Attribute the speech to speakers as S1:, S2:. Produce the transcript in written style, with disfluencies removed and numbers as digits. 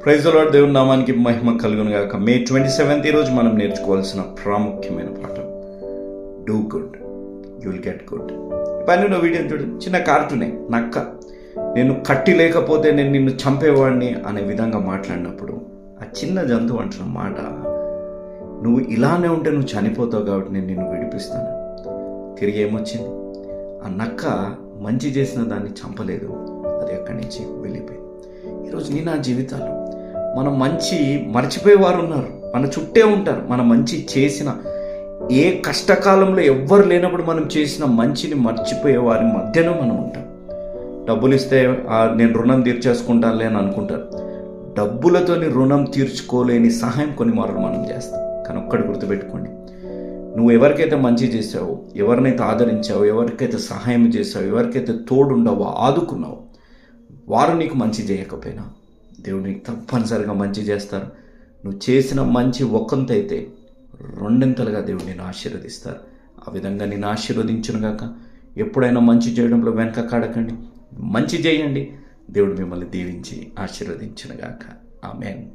S1: Praise the lord. దేవుని నామానికి మహిమ కలుగును గాక. మే 27 ఈరోజు మనం నేర్చుకోవాల్సిన ప్రాముఖ్యమైన పాఠం, do good you will get good. పైన వీడియో చూడు, చిన్న కార్టూనే, నక్క నేను కట్టి లేకపోతే నేను నిన్ను చంపేవాడిని అనే విధంగా మాట్లాడినప్పుడు ఆ చిన్న జంతువు అంటున్న మాట, నువ్వు ఇలానే ఉంటే నువ్వు చనిపోతావు కాబట్టి నేను నిన్ను విడిపిస్తాను. తిరిగి ఏమొచ్చింది? ఆ నక్క మంచి చేసిన దాన్ని చంపలేదు, అది ఎక్కడి నుంచి వెళ్ళిపోయింది. ఈరోజు నీ నా జీవితాల్లో మనం మంచి మర్చిపోయేవారు ఉన్నారు, మన చుట్టే ఉంటారు. మనం మంచి చేసిన ఏ కష్టకాలంలో ఎవ్వరు లేనప్పుడు మనం చేసిన మంచిని మర్చిపోయే వారి మధ్యలో మనం ఉంటాం. డబ్బులు ఇస్తే నేను రుణం తీర్చేసుకుంటానులే అని అనుకుంటారు. డబ్బులతోని రుణం తీర్చుకోలేని సహాయం కొన్ని మార్లు మనం చేస్తాం. కానీ ఒక్కటి గుర్తుపెట్టుకోండి, నువ్వు ఎవరికైతే మంచి చేసావో, ఎవరినైతే ఆదరించావో, ఎవరికైతే సహాయం చేసావో, ఎవరికైతే తోడుండవో, ఆదుకున్నావో, వారు నీకు మంచి చేయకపోయినా దేవుడు నీకు తప్పనిసరిగా మంచి చేస్తారు. నువ్వు చేసిన మంచి ఒకంతైతే రెండింతలుగా దేవుడు నేను ఆశీర్వదిస్తారు. ఆ విధంగా నేను ఆశీర్వదించునుగాక. ఎప్పుడైనా మంచి చేయడంలో వెనక కాడకండి, మంచి చేయండి. దేవుడు మిమ్మల్ని దీవించి ఆశీర్వదించునుగాక. ఆమేన్.